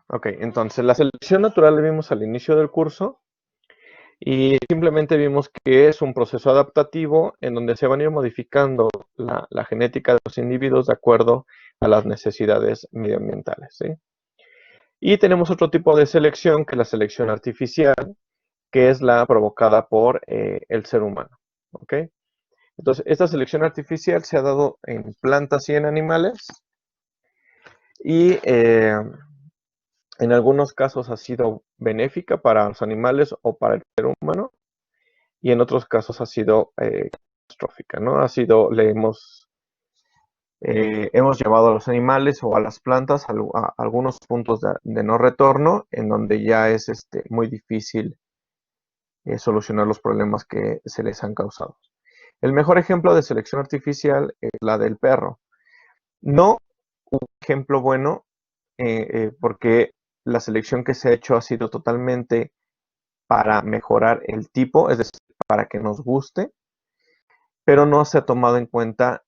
Ok, entonces la selección natural la vimos al inicio del curso y simplemente vimos que es un proceso adaptativo en donde se van a ir modificando la genética de los individuos de acuerdo a las necesidades medioambientales, ¿sí? Y tenemos otro tipo de selección, que es la selección artificial, que es la provocada por el ser humano, ¿ok? Entonces, esta selección artificial se ha dado en plantas y en animales y en algunos casos ha sido benéfica para los animales o para el ser humano y en otros casos ha sido catastrófica, ¿no? Hemos llevado a los animales o a las plantas a algunos puntos de no retorno en donde ya es muy difícil solucionar los problemas que se les han causado. El mejor ejemplo de selección artificial es la del perro. No un ejemplo bueno porque la selección que se ha hecho ha sido totalmente para mejorar el tipo, es decir, para que nos guste, pero no se ha tomado en cuenta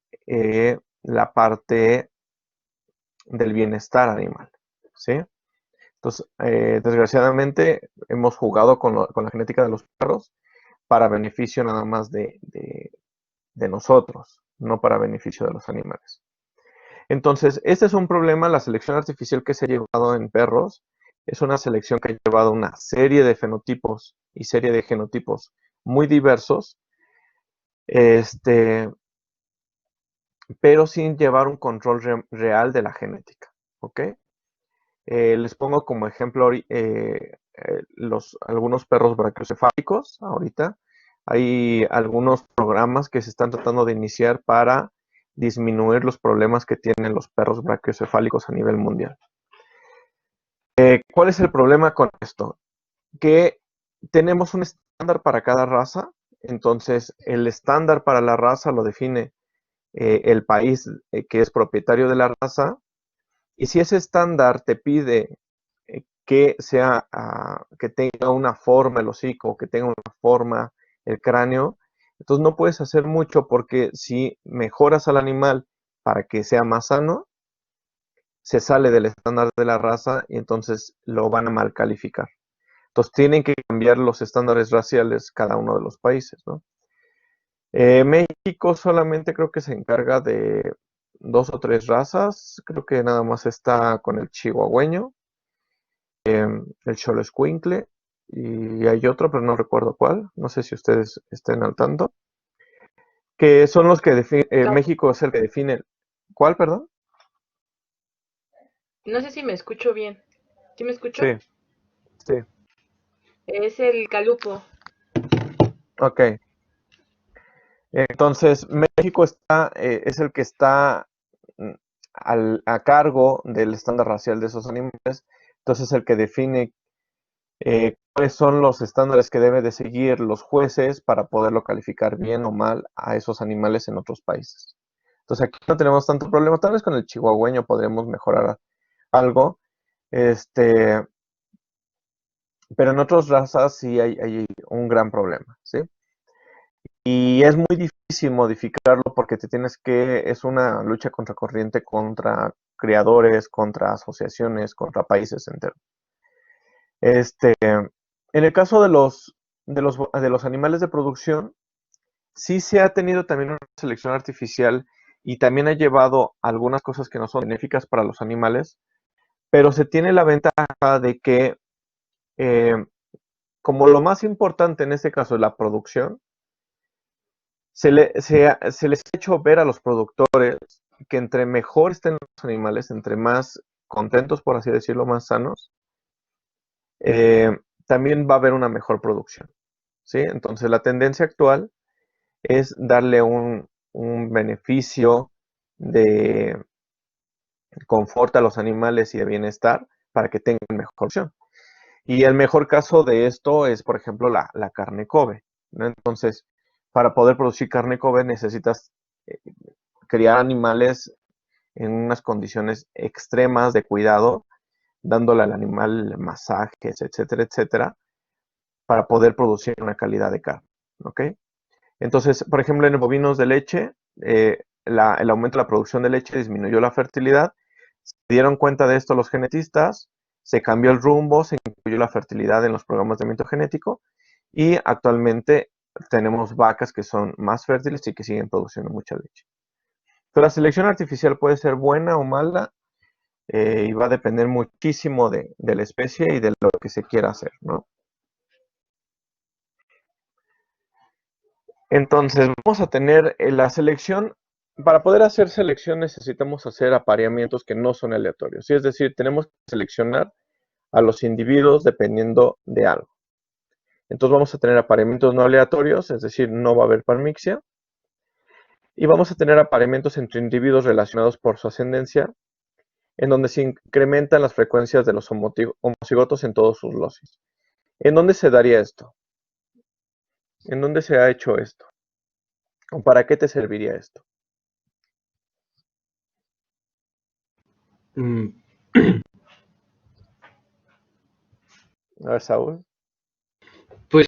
la parte del bienestar animal, ¿sí? Entonces, desgraciadamente, hemos jugado con la genética de los perros para beneficio nada más de nosotros, no para beneficio de los animales. Entonces, este es un problema, la selección artificial que se ha llevado en perros es una selección que ha llevado una serie de fenotipos y serie de genotipos muy diversos, este, pero sin llevar un control real de la genética, ¿ok? Les pongo como ejemplo algunos perros brachiocefálicos ahorita. Hay algunos programas que se están tratando de iniciar para disminuir los problemas que tienen los perros brachiocefálicos a nivel mundial. ¿Cuál es el problema con esto? Que tenemos un estándar para cada raza, entonces el estándar para la raza lo define el país que es propietario de la raza, y si ese estándar te pide que tenga una forma el hocico, que tenga una forma el cráneo, entonces no puedes hacer mucho porque si mejoras al animal para que sea más sano, se sale del estándar de la raza y entonces lo van a mal calificar. Entonces tienen que cambiar los estándares raciales cada uno de los países, ¿no? México solamente creo que se encarga de 2 o 3 razas, creo que nada más está con el chihuahueño, el xoloescuincle, y hay otro, pero no recuerdo cuál, no sé si ustedes estén al tanto, que son los que definen, Cab- México es el que define, ¿cuál, perdón? No sé si me escucho bien. ¿Sí me escucho? Sí, sí, Es el calupo. ok. Entonces, México es el que está mm, a cargo del estándar racial de esos animales, entonces el que define cuáles son los estándares que deben de seguir los jueces para poderlo calificar bien o mal a esos animales en otros países. Entonces aquí no tenemos tanto problema, tal vez con el chihuahueño podremos mejorar algo, este, pero en otras razas sí hay un gran problema, ¿sí? Y es muy difícil modificarlo porque es una lucha contracorriente contra creadores, contra asociaciones, contra países enteros. En el caso de los animales de producción, sí se ha tenido también una selección artificial y también ha llevado algunas cosas que no son benéficas para los animales, pero se tiene la ventaja de que, eh, como lo más importante en este caso es la producción, se les ha hecho ver a los productores que entre mejor estén los animales, entre más contentos, por así decirlo, más sanos, eh, también va a haber una mejor producción, ¿sí? Entonces la tendencia actual es darle un beneficio de confort a los animales y de bienestar para que tengan mejor opción. Y el mejor caso de esto es, por ejemplo, la carne Kobe, ¿no? Entonces, para poder producir carne Kobe necesitas eh, criar animales en unas condiciones extremas de cuidado, dándole al animal masajes, etcétera, etcétera, para poder producir una calidad de carne, ¿ok? Entonces, por ejemplo, en bovinos de leche, el aumento de la producción de leche disminuyó la fertilidad. Se dieron cuenta de esto los genetistas, se cambió el rumbo, se incluyó la fertilidad en los programas de aumento genético y actualmente tenemos vacas que son más fértiles y que siguen produciendo mucha leche. Pero la selección artificial puede ser buena o mala y va a depender muchísimo de la especie y de lo que se quiera hacer, ¿no? Entonces, vamos a tener la selección. Para poder hacer selección necesitamos hacer apareamientos que no son aleatorios. ¿Sí? Es decir, tenemos que seleccionar a los individuos dependiendo de algo. Entonces vamos a tener apareamientos no aleatorios, es decir, no va a haber parmixia. Y vamos a tener apareamientos entre individuos relacionados por su ascendencia, en donde se incrementan las frecuencias de los homocigotos en todos sus locis. ¿En dónde se daría esto? ¿En dónde se ha hecho esto? ¿O para qué te serviría esto? Mm, A ver, Saúl. Pues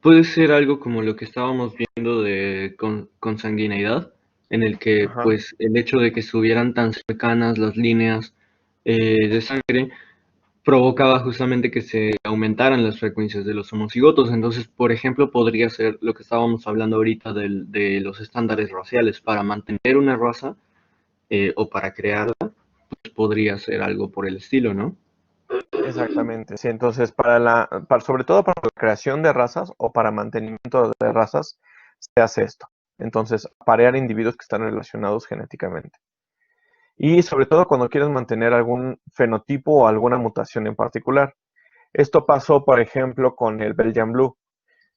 puede ser algo como lo que estábamos viendo de consanguineidad, en el que Ajá. pues el hecho de que estuvieran tan cercanas las líneas de sangre provocaba justamente que se aumentaran las frecuencias de los homocigotos. Entonces, por ejemplo, podría ser lo que estábamos hablando ahorita de los estándares raciales. Para mantener una raza o para crearla, pues podría ser algo por el estilo, ¿no? Exactamente, sí, entonces sobre todo para la creación de razas o para mantenimiento de razas se hace esto. Entonces, aparear individuos que están relacionados genéticamente. Y sobre todo cuando quieres mantener algún fenotipo o alguna mutación en particular. Esto pasó, por ejemplo, con el Belgian Blue.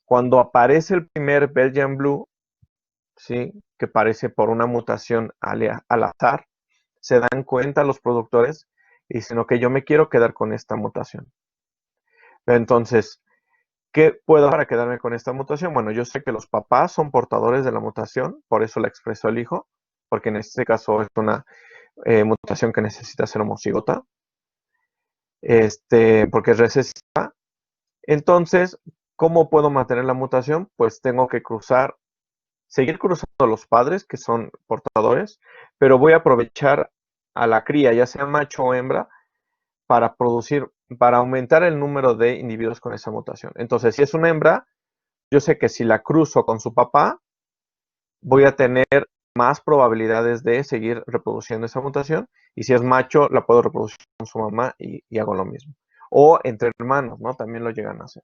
Cuando aparece el primer Belgian Blue, ¿sí? Que aparece por una mutación al azar, se dan cuenta los productores y dicen, ok, yo me quiero quedar con esta mutación. Entonces, ¿qué puedo hacer para quedarme con esta mutación? Bueno, yo sé que los papás son portadores de la mutación, por eso la expresó el hijo, porque en este caso es una mutación que necesita ser homocigota, porque es recesiva. Entonces, ¿cómo puedo mantener la mutación? Pues tengo que seguir cruzando los padres, que son portadores, pero voy a aprovechar a la cría, ya sea macho o hembra, para aumentar el número de individuos con esa mutación. Entonces, si es una hembra, yo sé que si la cruzo con su papá, voy a tener más probabilidades de seguir reproduciendo esa mutación. Y si es macho, la puedo reproducir con su mamá y hago lo mismo. O entre hermanos, ¿no? También lo llegan a hacer.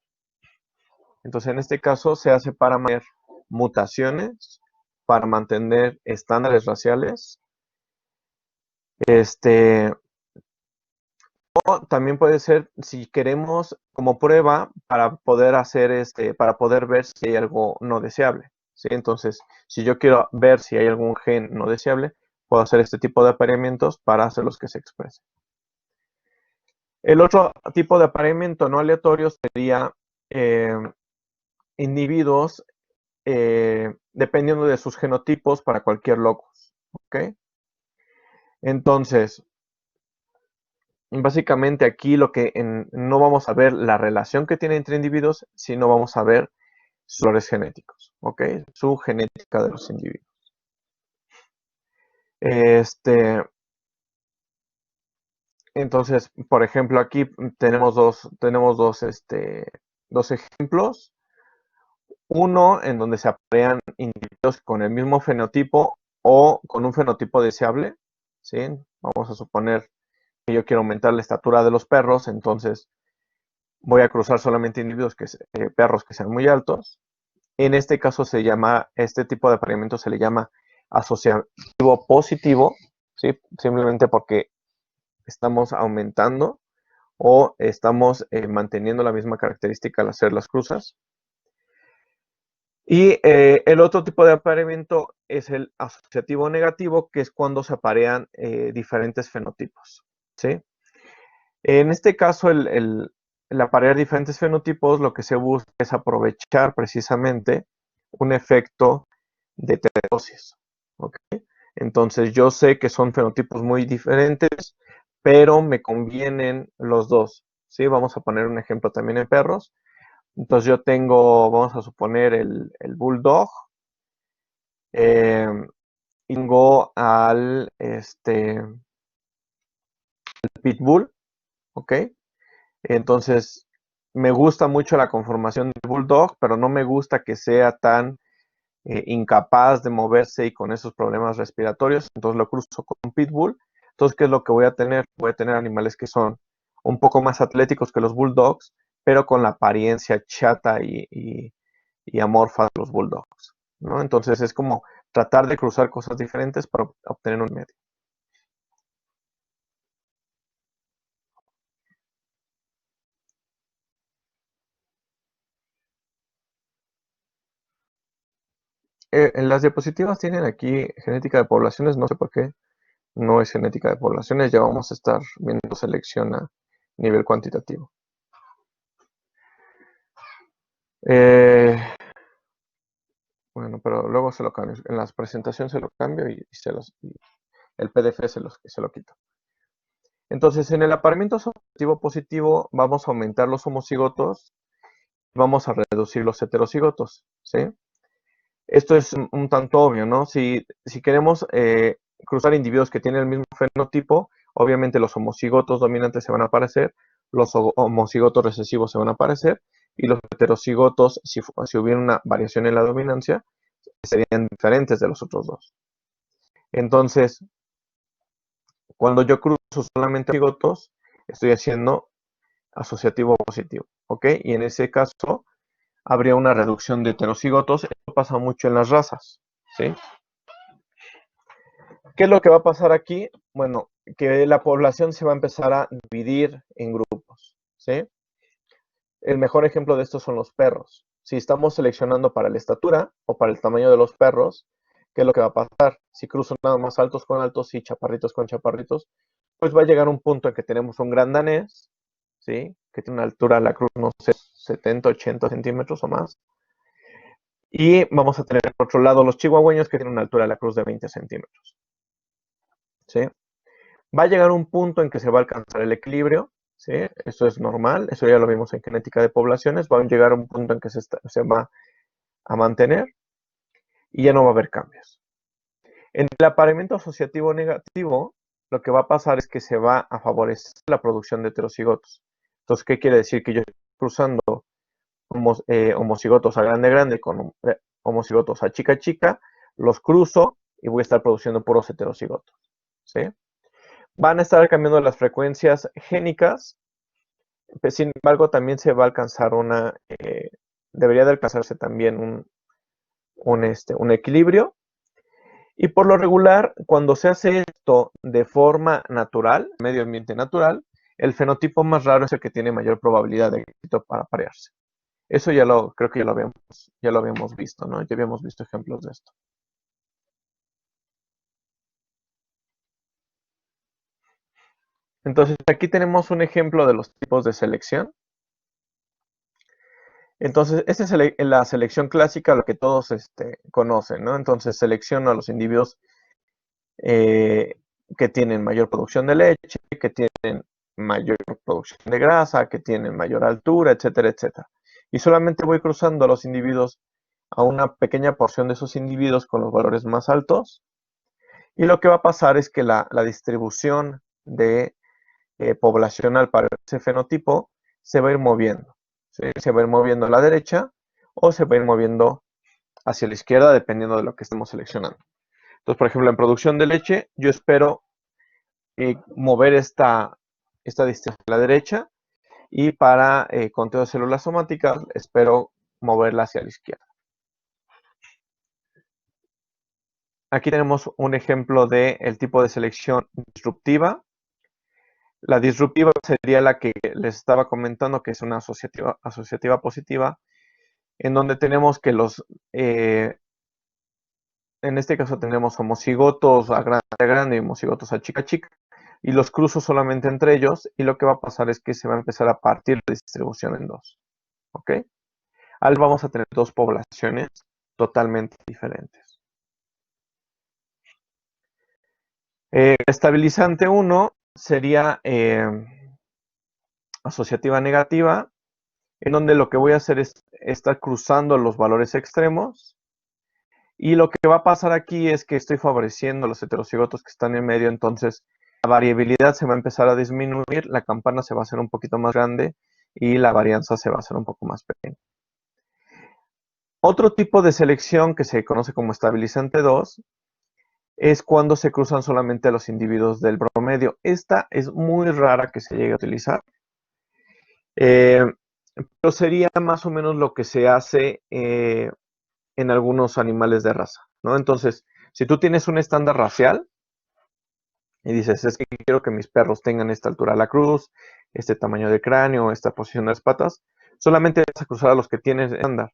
Entonces, en este caso, se hace para mantener mutaciones, para mantener estándares raciales. O también puede ser si queremos como prueba para poder hacer para poder ver si hay algo no deseable. ¿Sí? Entonces, si yo quiero ver si hay algún gen no deseable, puedo hacer este tipo de apareamientos para hacerlos que se expresen. El otro tipo de apareamiento no aleatorio sería eh, individuos dependiendo de sus genotipos para cualquier locus. ¿Ok? Entonces, básicamente aquí no vamos a ver la relación que tiene entre individuos, sino vamos a ver sus valores genéticos, ¿ok? Su genética de los individuos. Entonces, por ejemplo, aquí dos ejemplos. Uno en donde se aparean individuos con el mismo fenotipo o con un fenotipo deseable, ¿sí? Vamos a suponer que yo quiero aumentar la estatura de los perros, entonces voy a cruzar solamente perros que sean muy altos. En este caso este tipo de apareamiento se le llama asociativo positivo, ¿sí? Simplemente porque estamos aumentando o estamos manteniendo la misma característica al hacer las cruzas. Y el otro tipo de apareamiento es el asociativo negativo, que es cuando se aparean diferentes fenotipos, ¿sí? En este caso, el aparear diferentes fenotipos, lo que se busca es aprovechar precisamente un efecto de teratosis. ¿Ok? Entonces, yo sé que son fenotipos muy diferentes, pero me convienen los dos. ¿Sí? Vamos a poner un ejemplo también en perros. Entonces, yo vamos a suponer el bulldog, y tengo al pitbull, ¿ok? Entonces, me gusta mucho la conformación del Bulldog, pero no me gusta que sea tan incapaz de moverse y con esos problemas respiratorios. Entonces lo cruzo con Pitbull. Entonces, ¿qué es lo que voy a tener? Voy a tener animales que son un poco más atléticos que los Bulldogs, pero con la apariencia chata y amorfa de los Bulldogs, ¿no? Entonces es como tratar de cruzar cosas diferentes para obtener un medio. En las diapositivas tienen aquí genética de poblaciones, no sé por qué no es genética de poblaciones, ya vamos a estar viendo selección a nivel cuantitativo. Eh, bueno, pero luego se lo cambio. En las presentaciones se lo cambio y el PDF se lo quito. Entonces, en el apareamiento asociativo positivo vamos a aumentar los homocigotos, vamos a reducir los heterocigotos, ¿sí? Esto es un tanto obvio, ¿no? Si queremos cruzar individuos que tienen el mismo fenotipo, obviamente los homocigotos dominantes se van a aparecer, los homocigotos recesivos se van a aparecer, y los heterocigotos, si hubiera una variación en la dominancia, serían diferentes de los otros dos. Entonces, cuando yo cruzo solamente homocigotos, estoy haciendo asociativo positivo, ¿ok? Y en ese caso, habría una reducción de heterocigotos. Esto pasa mucho en las razas, ¿sí? ¿Qué es lo que va a pasar aquí? Bueno, que la población se va a empezar a dividir en grupos, ¿sí? El mejor ejemplo de esto son los perros. Si estamos seleccionando para la estatura o para el tamaño de los perros, ¿qué es lo que va a pasar? Si cruzo nada más altos con altos y chaparritos con chaparritos, pues va a llegar un punto en que tenemos un gran danés, ¿sí? Que tiene una altura a la cruz, no sé, 70, 80 centímetros o más. Y vamos a tener por otro lado los chihuahueños que tienen una altura a la cruz de 20 centímetros, ¿sí? Va a llegar un punto en que se va a alcanzar el equilibrio, ¿sí? Eso es normal, eso ya lo vimos en genética de poblaciones, va a llegar a un punto en que se va a mantener y ya no va a haber cambios. En el apareamiento asociativo negativo, lo que va a pasar es que se va a favorecer la producción de heterocigotos. Entonces, ¿qué quiere decir? Que yo estoy cruzando homocigotos a grande grande con homocigotos a chica chica, los cruzo y voy a estar produciendo puros heterocigotos, ¿sí? Van a estar cambiando las frecuencias génicas, sin embargo también se va a alcanzar debería de alcanzarse también un equilibrio. Y por lo regular, cuando se hace esto de forma natural, medio ambiente natural, el fenotipo más raro es el que tiene mayor probabilidad de éxito para aparearse. Eso creo que ya lo habíamos visto, ¿no? Ya habíamos visto ejemplos de esto. Entonces, aquí tenemos un ejemplo de los tipos de selección. Entonces, esta es la selección clásica, lo que todos conocen, ¿no? Entonces, selecciono a los individuos que tienen mayor producción de leche, que tienen mayor producción de grasa, que tienen mayor altura, etcétera, etcétera. Y solamente voy cruzando a los individuos, a una pequeña porción de esos individuos con los valores más altos. Y lo que va a pasar es que la distribución de poblacional para ese fenotipo se va a ir moviendo, ¿sí? Se va a ir moviendo a la derecha o se va a ir moviendo hacia la izquierda dependiendo de lo que estemos seleccionando. Entonces, por ejemplo, en producción de leche, yo espero mover esta distancia a la derecha y para conteo de células somáticas espero moverla hacia la izquierda. Aquí tenemos un ejemplo del tipo de selección disruptiva. La disruptiva sería la que les estaba comentando, que es una asociativa positiva, en donde tenemos que en este caso tenemos homocigotos a grande y homocigotos a chica chica, y los cruzo solamente entre ellos, y lo que va a pasar es que se va a empezar a partir la distribución en dos, ¿ok? Al vamos a tener dos poblaciones totalmente diferentes. Estabilizante 1 sería asociativa negativa, en donde lo que voy a hacer es estar cruzando los valores extremos, y lo que va a pasar aquí es que estoy favoreciendo a los heterocigotos que están en medio, entonces la variabilidad se va a empezar a disminuir, la campana se va a hacer un poquito más grande y la varianza se va a hacer un poco más pequeña. Otro tipo de selección que se conoce como estabilizante 2 es cuando se cruzan solamente los individuos del promedio. Esta es muy rara que se llegue a utilizar, pero sería más o menos lo que se hace en algunos animales de raza, ¿no? Entonces, si tú tienes un estándar racial y dices, es que quiero que mis perros tengan esta altura de la cruz, este tamaño de cráneo, esta posición de las patas, solamente vas a cruzar a los que tienes estándar.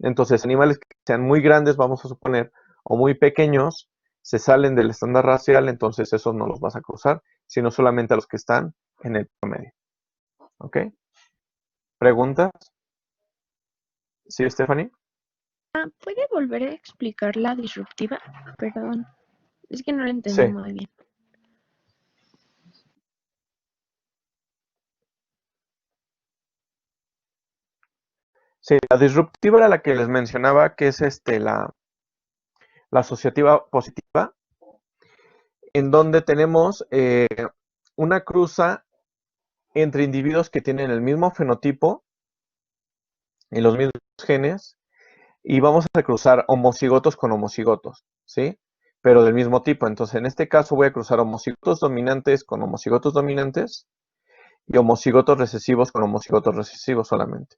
Entonces, animales que sean muy grandes, vamos a suponer, o muy pequeños, se salen del estándar racial, entonces esos no los vas a cruzar, sino solamente a los que están en el promedio. ¿Ok? ¿Preguntas? ¿Sí, Stephanie? ¿Puede volver a explicar la disruptiva? Perdón, es que no lo entendí Sí. muy bien. Sí, la disruptiva era la que les mencionaba, que es la asociativa positiva, en donde tenemos una cruza entre individuos que tienen el mismo fenotipo y los mismos genes, y vamos a cruzar homocigotos con homocigotos, ¿sí? Pero del mismo tipo. Entonces, en este caso voy a cruzar homocigotos dominantes con homocigotos dominantes y homocigotos recesivos con homocigotos recesivos solamente,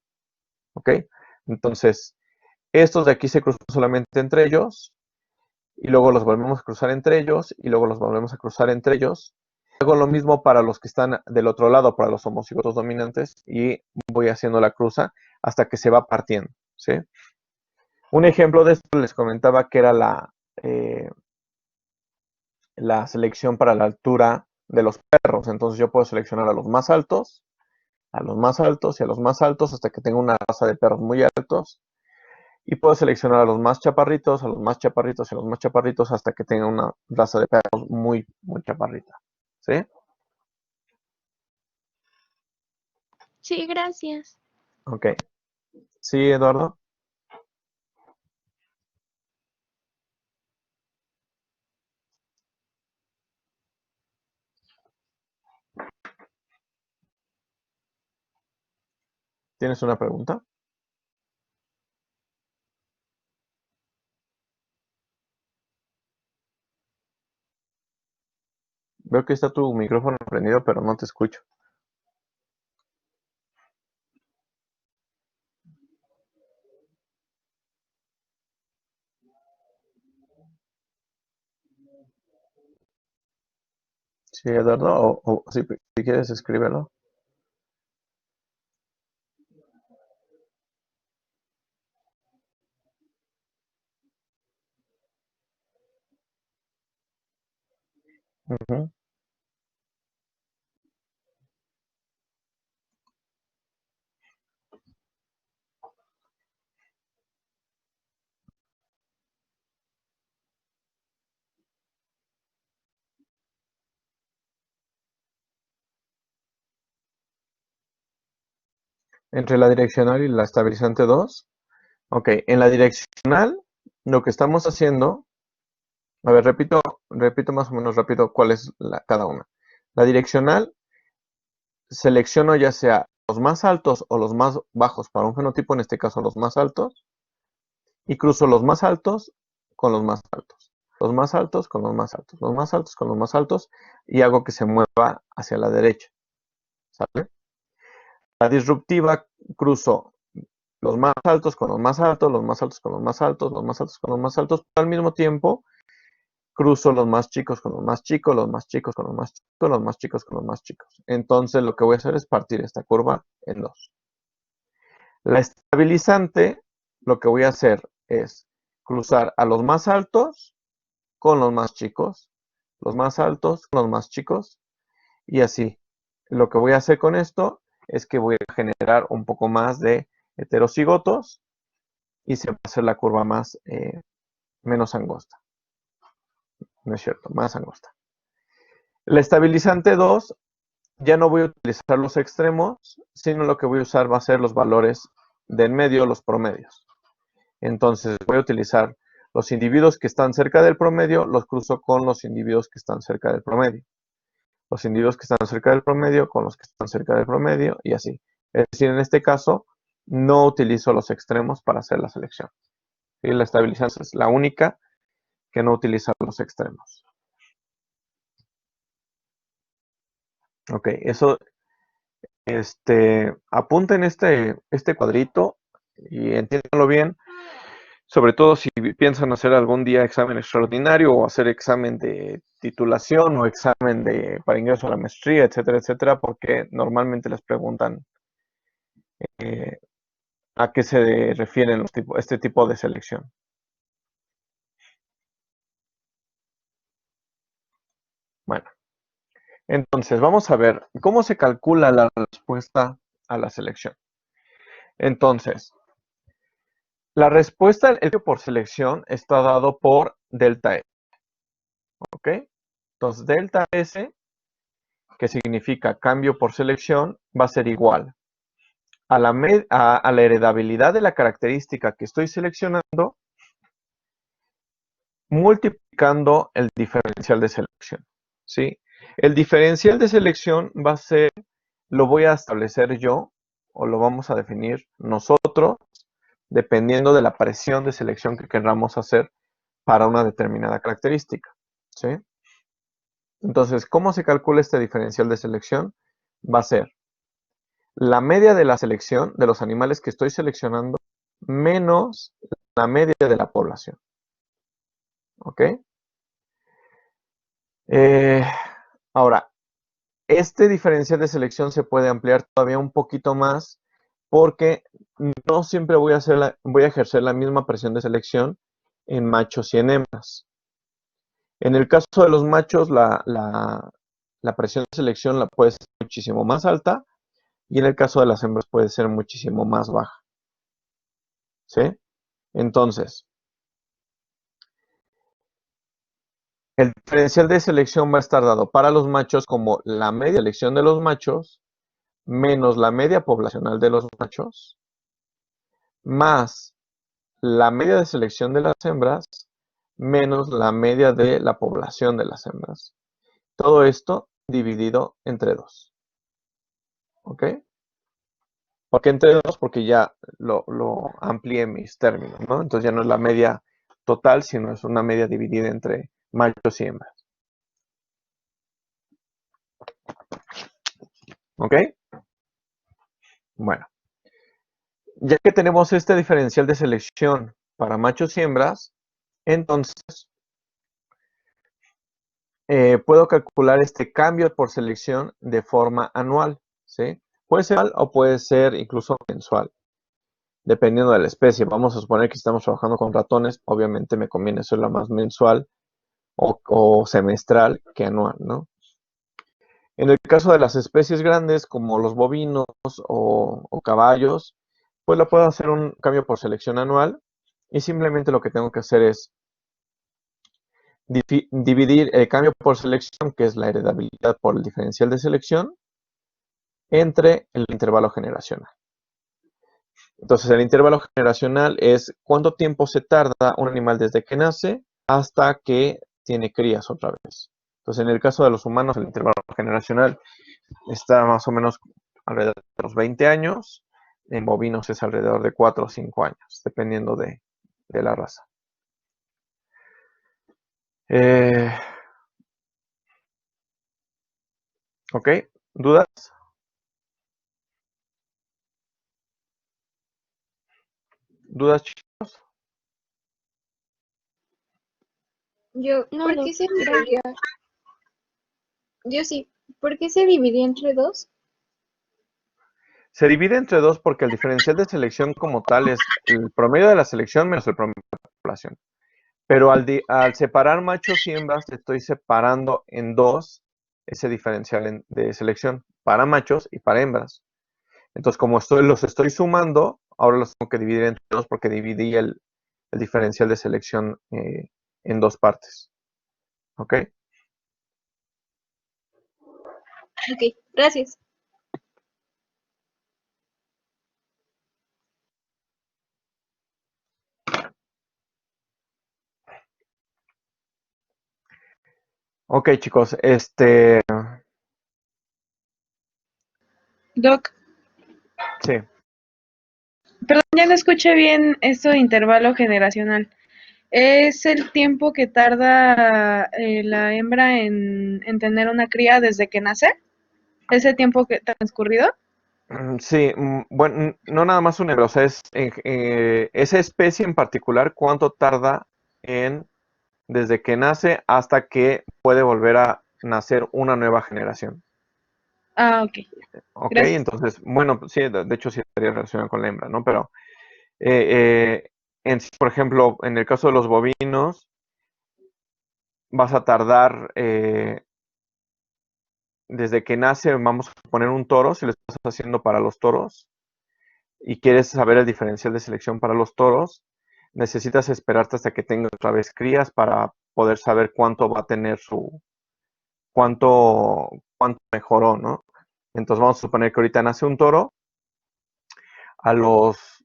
¿ok? Entonces, estos de aquí se cruzan solamente entre ellos, y luego los volvemos a cruzar entre ellos, y luego los volvemos a cruzar entre ellos. Hago lo mismo para los que están del otro lado, para los homocigotos dominantes, y voy haciendo la cruza hasta que se va partiendo, ¿sí? Un ejemplo de esto les comentaba que era la selección para la altura de los perros. Entonces yo puedo seleccionar a los más altos, a los más altos y a los más altos hasta que tenga una raza de perros muy altos. Y puedo seleccionar a los más chaparritos, a los más chaparritos y a los más chaparritos hasta que tenga una raza de perros muy, muy chaparrita. ¿Sí? Sí, gracias. Ok. ¿Sí, Eduardo? ¿Tienes una pregunta? Veo que está tu micrófono prendido, pero no te escucho. Sí, Eduardo, o si quieres escríbelo. Ujú. Entre la direccional y la estabilizante 2. Ok, en la direccional lo que estamos haciendo, a ver, repito más o menos rápido cuál es cada una. La direccional, selecciono ya sea los más altos o los más bajos para un fenotipo, en este caso los más altos, y cruzo los más altos con los más altos, los más altos con los más altos, los más altos con los más altos, y hago que se mueva hacia la derecha, ¿sale? La disruptiva, cruzo los más altos con los más altos, los más altos con los más altos, los más altos con los más altos, pero al mismo tiempo cruzo los más chicos con los más chicos, los más chicos con los más chicos, los más chicos con los más chicos. Entonces lo que voy a hacer es partir esta curva en dos. La estabilizante, lo que voy a hacer es cruzar a los más altos con los más chicos, los más altos con los más chicos, y así. Lo que voy a hacer con esto es que voy a generar un poco más de heterocigotos y se va a hacer la curva menos angosta. No es cierto, más angosta. La estabilizante 2, ya no voy a utilizar los extremos, sino lo que voy a usar va a ser los valores de en medio, los promedios. Entonces voy a utilizar los individuos que están cerca del promedio, los cruzo con los individuos que están cerca del promedio. los individuos que están cerca del promedio con los que están cerca del promedio y así. Es decir, en este caso, no utilizo los extremos para hacer la selección. ¿Sí? La estabilizanza es la única que no utiliza los extremos. Ok, eso, apunten este cuadrito y entiéndanlo bien, sobre todo si piensan hacer algún día examen extraordinario o hacer examen de titulación o examen para ingreso a la maestría, etcétera, etcétera, porque normalmente les preguntan eh, a qué se refieren este tipo de selección. Bueno, entonces vamos a ver cómo se calcula la respuesta a la selección. Entonces, la respuesta, el cambio por selección, está dado por delta S. ¿Ok? Entonces, delta S, que significa cambio por selección, va a ser igual a la heredabilidad de la característica que estoy seleccionando multiplicando el diferencial de selección. ¿Sí? El diferencial de selección va a ser, lo voy a establecer yo o lo vamos a definir nosotros dependiendo de la presión de selección que queramos hacer para una determinada característica. ¿Sí? Entonces, ¿cómo se calcula este diferencial de selección? Va a ser la media de la selección de los animales que estoy seleccionando menos la media de la población. ¿Ok? Ahora, este diferencial de selección se puede ampliar todavía un poquito más porque no siempre voy a ejercer la misma presión de selección en machos y en hembras. En el caso de los machos, la presión de selección la puede ser muchísimo más alta y en el caso de las hembras puede ser muchísimo más baja. ¿Sí? Entonces, el diferencial de selección va a estar dado para los machos como la media selección de los machos menos la media poblacional de los machos más la media de selección de las hembras menos la media de la población de las hembras. Todo esto dividido entre 2. ¿Ok? ¿Por qué entre 2? Porque ya lo amplié mis términos, ¿no? Entonces ya no es la media total, sino es una media dividida entre machos y hembras. ¿Ok? Bueno, ya que tenemos este diferencial de selección para machos y hembras, entonces puedo calcular este cambio por selección de forma anual, ¿sí? Puede ser anual o puede ser incluso mensual, dependiendo de la especie. Vamos a suponer que estamos trabajando con ratones, obviamente me conviene hacerlo más mensual o semestral que anual, ¿no? En el caso de las especies grandes, como los bovinos o caballos, pues lo puedo hacer un cambio por selección anual y simplemente lo que tengo que hacer es dividir el cambio por selección, que es la heredabilidad por el diferencial de selección, entre el intervalo generacional. Entonces, el intervalo generacional es cuánto tiempo se tarda un animal desde que nace hasta que tiene crías otra vez. Entonces, en el caso de los humanos, el intervalo generacional está más o menos alrededor de los 20 años. En bovinos es alrededor de 4 o 5 años, dependiendo de la raza. ¿Ok? ¿Dudas? ¿Dudas, chicos? No, ¿Por no, qué se gracias. dividía? Yo sí. ¿Por qué se dividía entre 2? Se divide entre 2 porque el diferencial de selección como tal es el promedio de la selección menos el promedio de la población. Pero al separar machos y hembras, estoy separando en 2 ese diferencial de selección para machos y para hembras. Entonces, como los estoy sumando, ahora los tengo que dividir entre 2 porque dividí el diferencial de selección en 2 partes. ¿Ok? Ok, gracias. Ok, chicos, Doc, Sí. perdón, ya no escuché bien esto de intervalo generacional. ¿Es el tiempo que tarda la hembra en tener una cría desde que nace? ¿Ese tiempo que transcurrido? Sí, bueno, no nada más un hembra, o sea, esa especie en particular, ¿cuánto tarda en desde que nace hasta que puede volver a nacer una nueva generación? Ah, ok. Ok, Gracias. entonces, bueno, sí, de hecho sí estaría relacionado con la hembra, ¿no? Pero, eh, sí, por ejemplo, en el caso de los bovinos, vas a tardar desde que nace, vamos a poner un toro, si lo estás haciendo para los toros y quieres saber el diferencial de selección para los toros, necesitas esperarte hasta que tenga otra vez crías para poder saber cuánto va a tener cuánto mejoró, ¿no? Entonces vamos a suponer que ahorita nace un toro, a los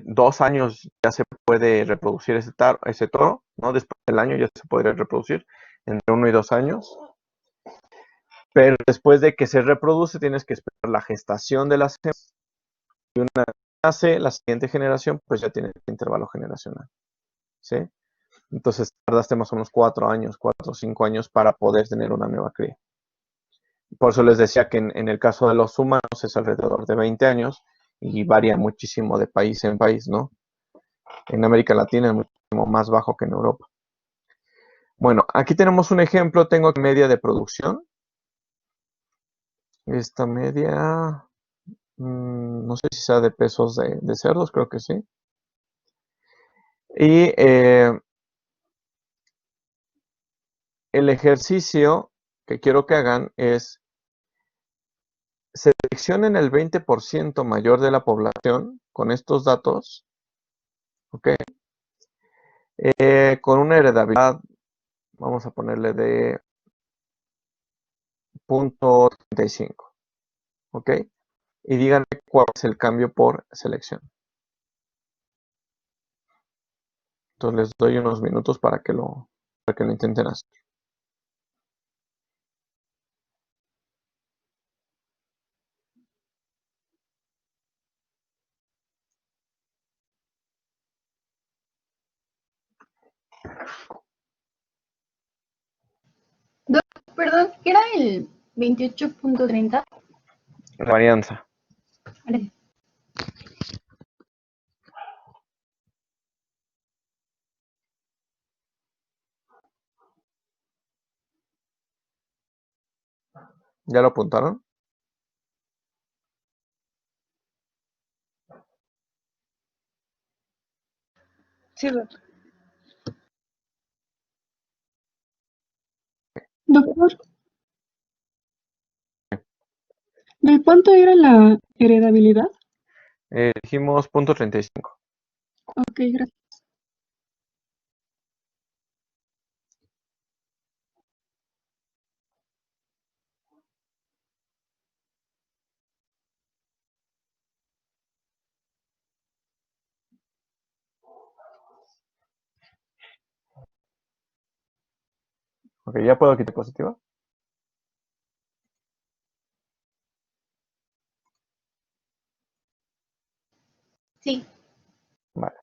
2 años ya se puede reproducir ese toro, ¿no? Después del año ya se podría reproducir, entre 1 y 2 años. Pero después de que se reproduce, tienes que esperar la gestación de las hembras. Y una vez nace la siguiente generación, pues ya tiene el intervalo generacional, ¿sí? Entonces tardaste más o menos 4 años, 4 o 5 años para poder tener una nueva cría. Por eso les decía que en el caso de los humanos es alrededor de 20 años y varía muchísimo de país en país, ¿no? En América Latina es muchísimo más bajo que en Europa. Bueno, aquí tenemos un ejemplo, tengo aquí media de producción. Esta media, no sé si sea de pesos de cerdos, creo que sí. Y el ejercicio que quiero que hagan es seleccionen el 20% mayor de la población con estos datos, ¿ok? Con una heredabilidad, vamos a ponerle de 0.35, ¿ok? Y díganme cuál es el cambio por selección. Entonces les doy unos minutos para que lo intenten hacer. Perdón, ¿qué era el 28.30? La varianza. ¿Ya lo apuntaron? Sí, Doc. Doctor, ¿de cuánto era la heredabilidad? Dijimos 0.35. Ok, gracias. Ok, ¿ya puedo quitar positiva? Sí. Vale.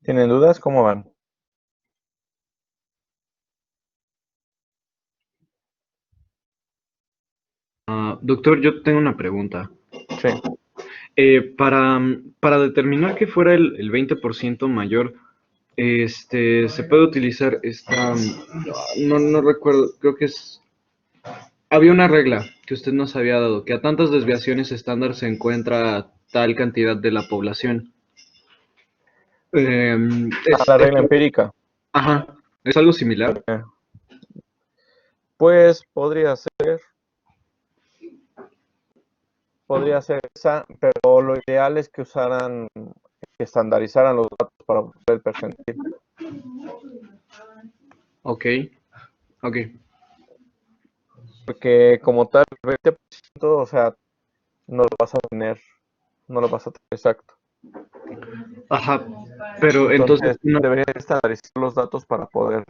¿Tienen dudas? ¿Cómo van? Doctor, yo tengo una pregunta. Sí. Para determinar que fuera el 20% mayor, se puede utilizar no recuerdo, creo que había una regla que usted nos había dado, que a tantas desviaciones estándar se encuentra tal cantidad de la población. La regla empírica. Ajá, ¿es algo similar? Eh, Pues podría ser esa, pero lo ideal es que que estandarizaran los datos para obtener el percentil. Ok, ok. Porque como tal, el 20%, o sea, no lo vas a tener, no lo vas a tener exacto. Ajá, pero entonces, Entonces, debería estandarizar los datos para poder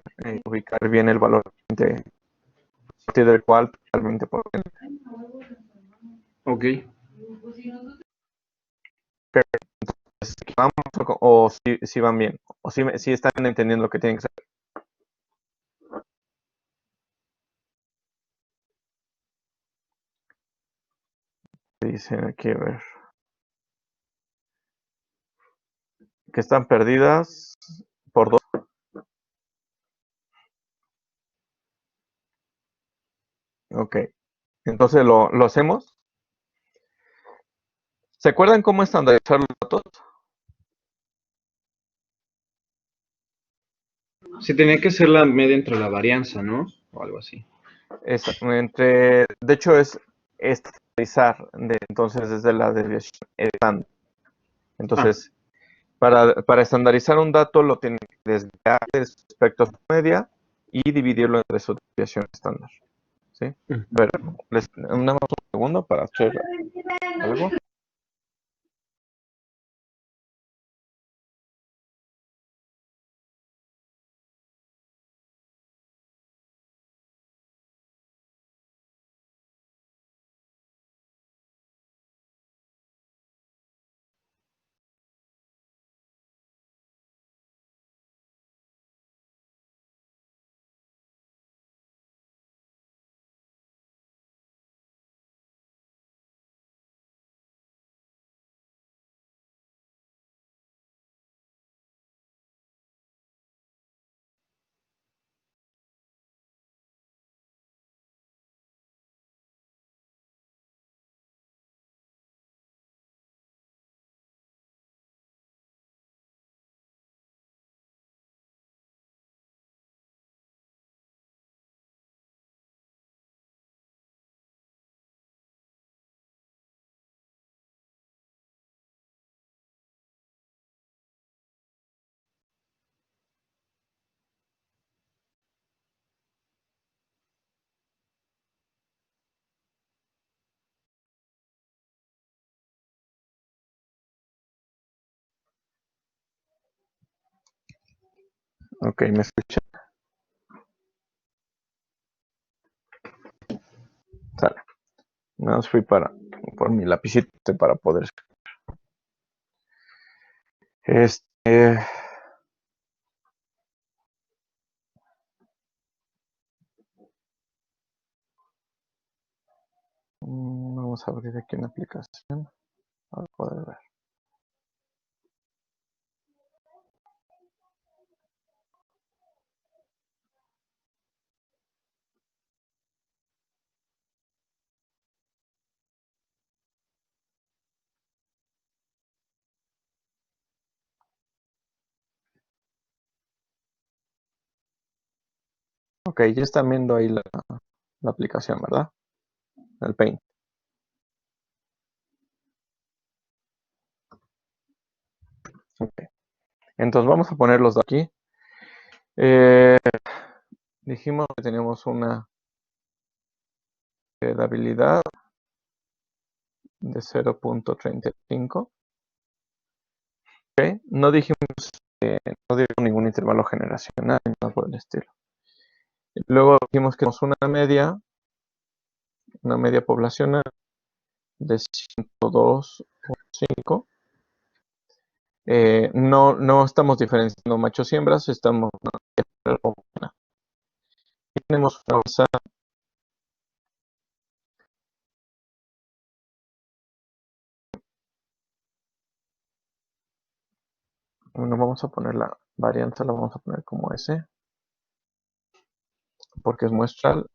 ubicar bien el valor a partir del cual realmente pueden. ok. Vamos o si van bien, o si están entendiendo lo que tienen que hacer. Dicen aquí, a ver, que están perdidas por 2. Ok, entonces lo hacemos. ¿Se acuerdan cómo estandarizar los datos? Sí, tenía que ser la media entre la varianza, ¿no? O algo así. De hecho, es estandarizar, entonces desde la desviación estándar. Ah, Entonces, para estandarizar un dato lo tienen que desviar respecto a su media y dividirlo entre su desviación estándar. ¿Sí? A ujú. ver, nada más un segundo para hacer algo. Ok, ¿me escuchan? Sale. Nada más fui por mi lapicito para poder. Este, vamos a abrir aquí una aplicación para poder ver. Ok, ya están viendo ahí la aplicación, ¿verdad? El Paint. Ok. Entonces vamos a ponerlos de aquí. Eh, Dijimos que teníamos una heredabilidad de 0.35. Ok. No dimos ningún intervalo generacional, ni nada por el estilo. Luego dijimos que tenemos una media poblacional de 102.5. no estamos diferenciando machos y hembras, estamos... Tenemos una bolsa. Bueno, vamos a poner la varianza, la vamos a poner como S, porque es muestral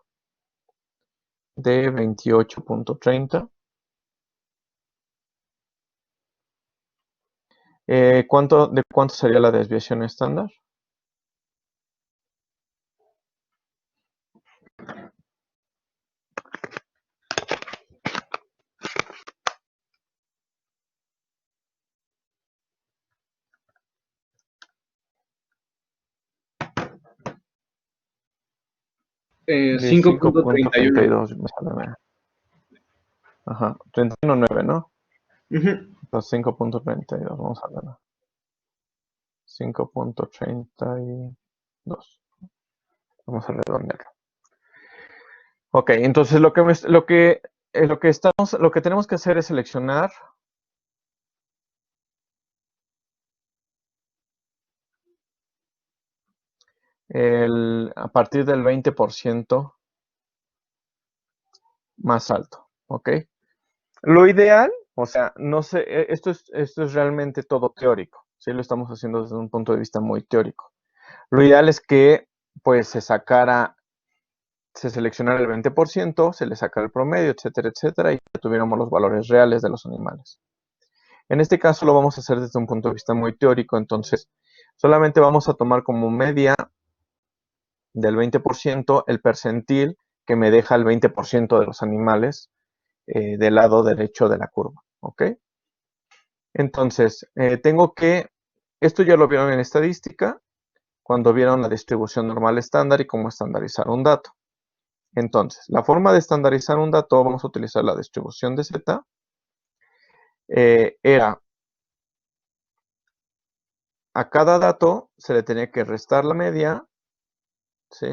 de 28.30. ¿De cuánto sería la desviación estándar? De 5.31. 5.32 me sale. Ajá, 31.9, ¿no? Ujú. Entonces 5.32, vamos a verlo. 5.32. Vamos a redondearlo. Ok, entonces lo que tenemos que hacer es seleccionar a partir del 20% más alto, ¿ok? Lo ideal, o sea, no sé, esto es realmente todo teórico, ¿sí? Lo estamos haciendo desde un punto de vista muy teórico. Lo ideal es que, pues, se seleccionara el 20%, se le sacara el promedio, etcétera, etcétera, y ya tuviéramos los valores reales de los animales. En este caso lo vamos a hacer desde un punto de vista muy teórico, entonces solamente vamos a tomar como media del 20% el percentil que me deja el 20% de los animales del lado derecho de la curva, ¿ok? Entonces, esto ya lo vieron en estadística, cuando vieron la distribución normal estándar y cómo estandarizar un dato. Entonces, la forma de estandarizar un dato, vamos a utilizar la distribución de Z, era a cada dato se le tenía que restar la media, ¿sí?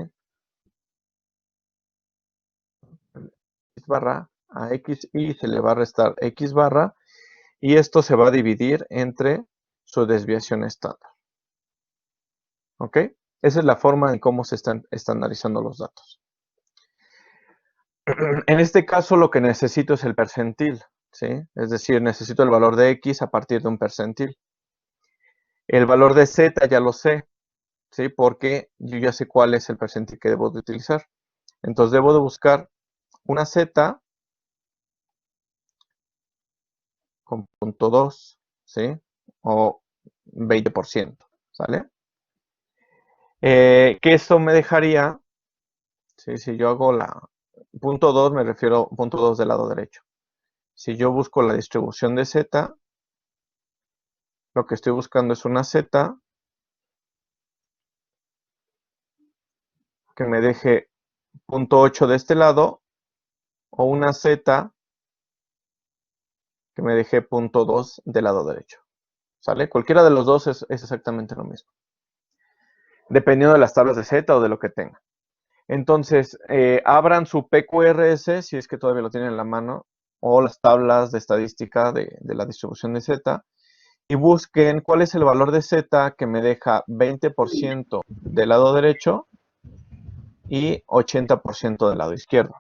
X barra a XY se le va a restar X barra y esto se va a dividir entre su desviación estándar. ¿Ok? Esa es la forma en cómo se están estandarizando los datos. En este caso lo que necesito es el percentil, ¿sí? Es decir, necesito el valor de X a partir de un percentil. El valor de Z ya lo sé, ¿sí? Porque yo ya sé cuál es el percentil que debo de utilizar. Entonces debo de buscar una Z con 0.2, ¿sí? O 20%, ¿sale? Que esto me dejaría, ¿sí? Si yo hago la 0.2, me refiero a 0.2 del lado derecho. Si yo busco la distribución de Z, lo que estoy buscando es una Z que me deje 0.8 de este lado o una Z que me deje 0.2 del lado derecho. ¿Sale? Cualquiera de los dos es exactamente lo mismo. Dependiendo de las tablas de Z o de lo que tenga. Entonces, abran su PQRS, si es que todavía lo tienen en la mano, o las tablas de estadística de la distribución de Z, y busquen cuál es el valor de Z que me deja 20% del lado derecho y 80% del lado izquierdo.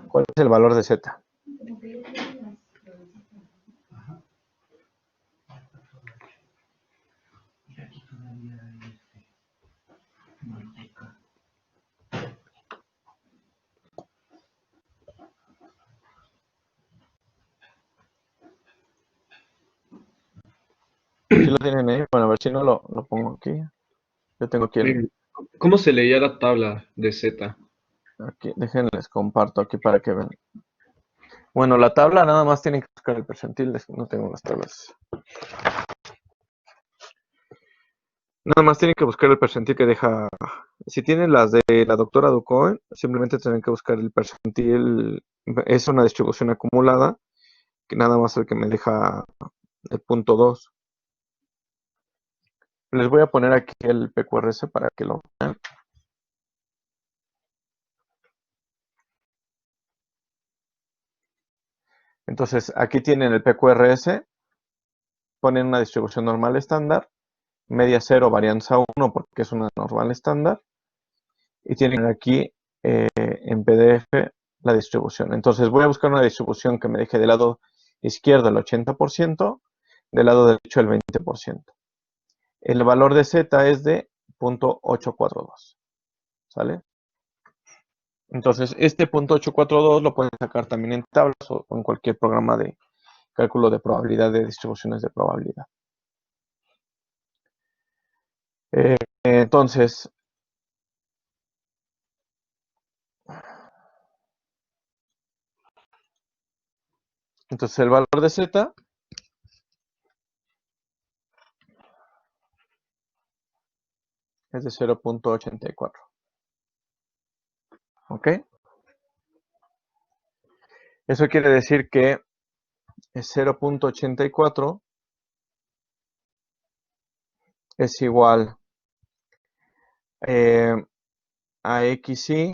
¿Cuál es el valor de Z? ¿Sí lo tienen ahí? Bueno, a ver si no lo pongo aquí. Yo tengo aquí ¿Cómo se leía la tabla de Z? aquí, déjenles comparto aquí para que vean. Bueno, la tabla nada más tienen que buscar el percentil, no tengo las tablas. Nada más tienen que buscar el percentil que deja. Si tienen las de la doctora Ducoin, simplemente tienen que buscar el percentil. Es una distribución acumulada, que nada más el que me deja el punto 2. Les voy a poner aquí el PQRS para que lo vean. Entonces, aquí tienen el PQRS, ponen una distribución normal estándar, media 0, varianza 1 porque es una normal estándar, y tienen aquí en PDF la distribución. Entonces voy a buscar una distribución que me deje del lado izquierdo el 80%, del lado derecho el 20%. El valor de Z es de 0.842, ¿sale? Entonces este 0.842 lo pueden sacar también en tablas o en cualquier programa de cálculo de probabilidad de distribuciones de probabilidad. Entonces, el valor de Z es de 0.84. ¿Ok? Eso quiere decir que 0.84 es igual a xy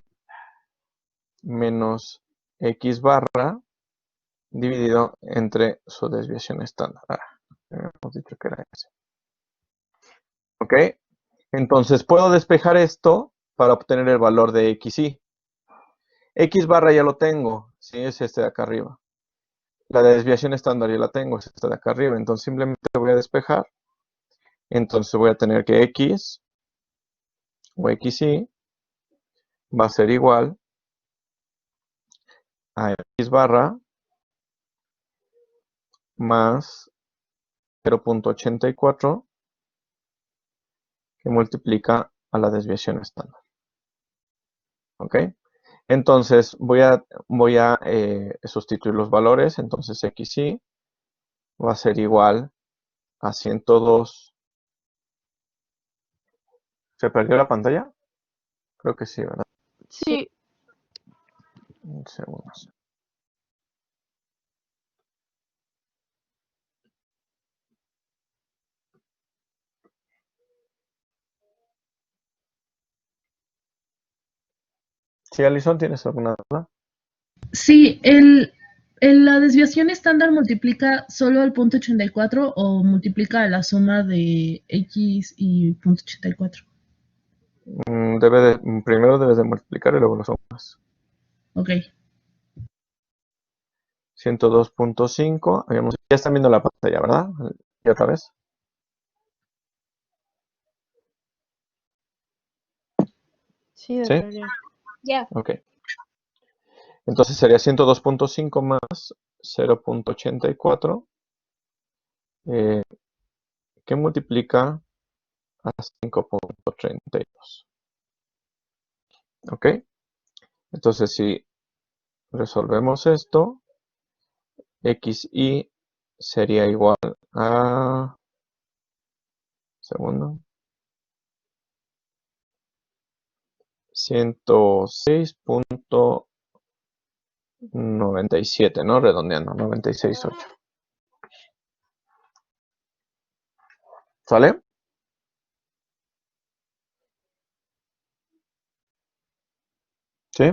menos x barra dividido entre su desviación estándar. Hemos dicho que era ese. ¿Ok? Entonces puedo despejar esto para obtener el valor de xy. X barra ya lo tengo, ¿sí? Es este de acá arriba. La desviación estándar ya la tengo, es esta de acá arriba. Entonces simplemente voy a despejar. Entonces voy a tener que x o xy va a ser igual a x barra más 0.84 que multiplica a la desviación estándar. ¿Ok? Entonces voy a sustituir los valores. Entonces xy va a ser igual a 102. ¿Se perdió la pantalla? Creo que sí, ¿verdad? Sí, Un segundo. Sí, Alison, ¿tienes alguna duda? Sí, la desviación estándar multiplica solo el punto 84 o multiplica la suma de x y punto 84. Primero debes de multiplicar y luego lo sumas. Ok. 102.5. Ya están viendo la pantalla, ¿verdad? ¿Y otra vez? sí, ¿Sí? doctor. Ya. Ya. Ok. Entonces sería 102.5 más 0.84 que multiplica a 5.32. ¿Ok? Entonces si resolvemos esto, xy sería igual a... Segundo. 106.97, ¿no? Redondeando, 96.8. ¿Sale? ¿Sí?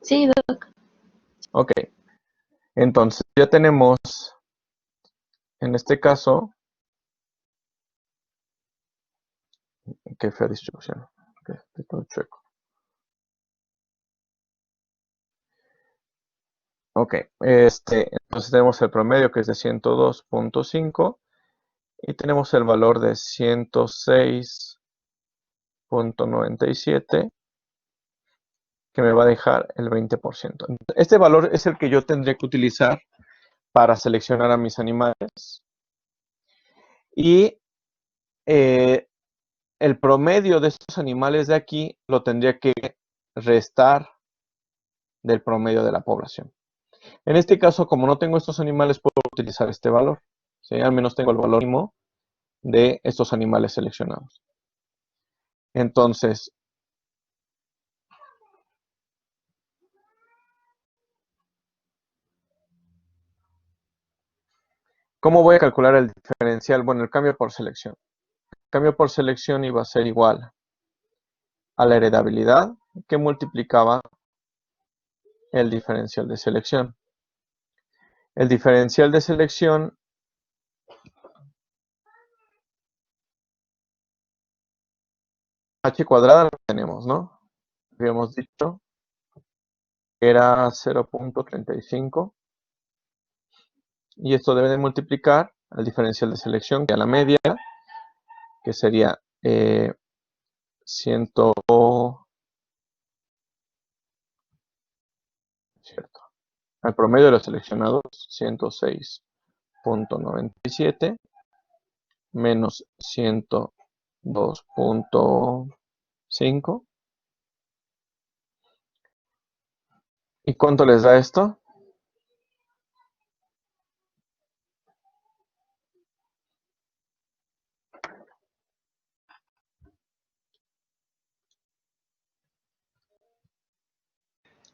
Sí, doc. Ok. Entonces ya tenemos, en este caso, qué fea distribución. Ok, estoy todo chueco. Ok, entonces tenemos el promedio que es de 102.5 y tenemos el valor de 106.97 que me va a dejar el 20%. Este valor es el que yo tendría que utilizar para seleccionar a mis animales y el promedio de estos animales de aquí lo tendría que restar del promedio de la población. En este caso, como no tengo estos animales, puedo utilizar este valor. ¿Sí? Al menos tengo el valor mínimo de estos animales seleccionados. Entonces, ¿cómo voy a calcular el diferencial? Bueno, el cambio por selección. El cambio por selección iba a ser igual a la heredabilidad que multiplicaba el diferencial de selección. El diferencial de selección h cuadrada lo tenemos, ¿no? Habíamos dicho que era 0.35 y esto debe de multiplicar al diferencial de selección, que a la media, que sería 100, cierto, al promedio de los seleccionados, 106.97 menos 102.5. ¿Y cuánto les da esto?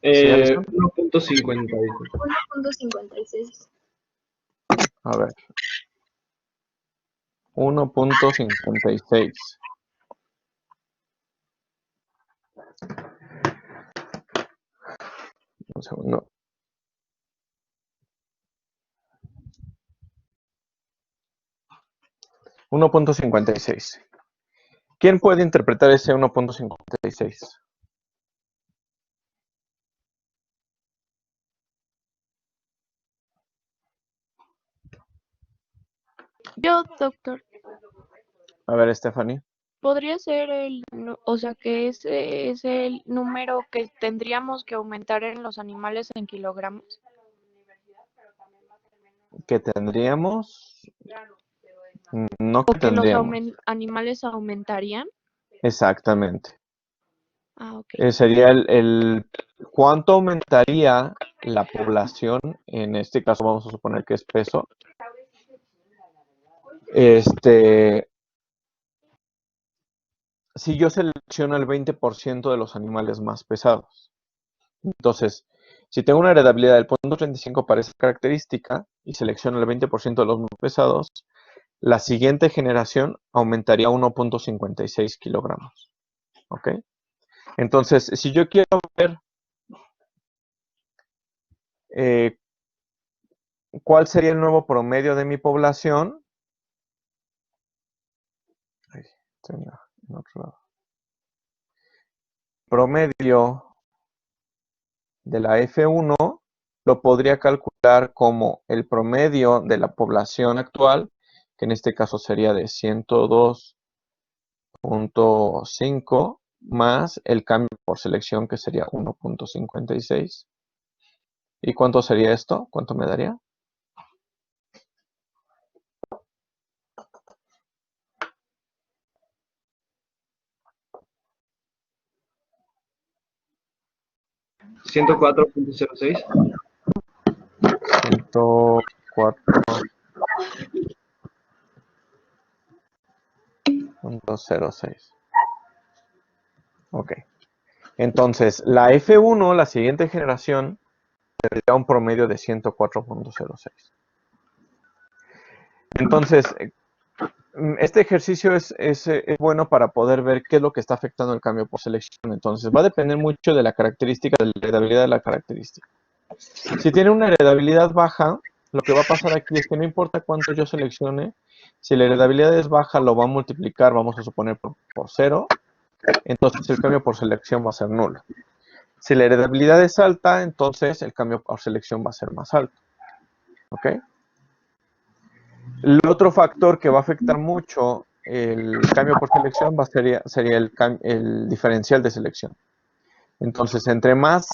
¿Sí, Alison? 1.56. 1.56. A ver. 1.56. Un segundo. $1.56. ¿Quién puede interpretar ese 1.56? Yo, doctor, A ver, Stephanie. podría ser o sea, que ese es el número que tendríamos que aumentar en los animales en kilogramos. ¿Qué tendríamos? No O que que los tendríamos. animales aumentarían. Exactamente. Ah, ok. Sería cuánto aumentaría la población. En este caso vamos a suponer que es peso. Si yo selecciono el 20% de los animales más pesados. Entonces, si tengo una heredabilidad del 0.35 para esa característica y selecciono el 20% de los más pesados, la siguiente generación aumentaría 1.56 kilogramos. ¿Ok? Entonces, si yo quiero ver cuál sería el nuevo promedio de mi población, estoy en otro lado. Promedio de la F1 lo podría calcular como el promedio de la población actual, que en este caso sería de 102.5 más el cambio por selección, que sería 1.56. ¿Y cuánto sería esto? ¿Cuánto me daría? ¿104.06? 104.06. Ok. Entonces, la F1, la siguiente generación, tendría un promedio de 104.06. Entonces, este ejercicio es bueno para poder ver qué es lo que está afectando el cambio por selección. Entonces, va a depender mucho de la característica, de la heredabilidad de la característica. Si tiene una heredabilidad baja, lo que va a pasar aquí es que no importa cuánto yo seleccione, si la heredabilidad es baja, lo va a multiplicar, vamos a suponer, por 0. Entonces, el cambio por selección va a ser nulo. Si la heredabilidad es alta, entonces el cambio por selección va a ser más alto. ¿Ok? El otro factor que va a afectar mucho el cambio por selección sería el diferencial de selección. Entonces, entre más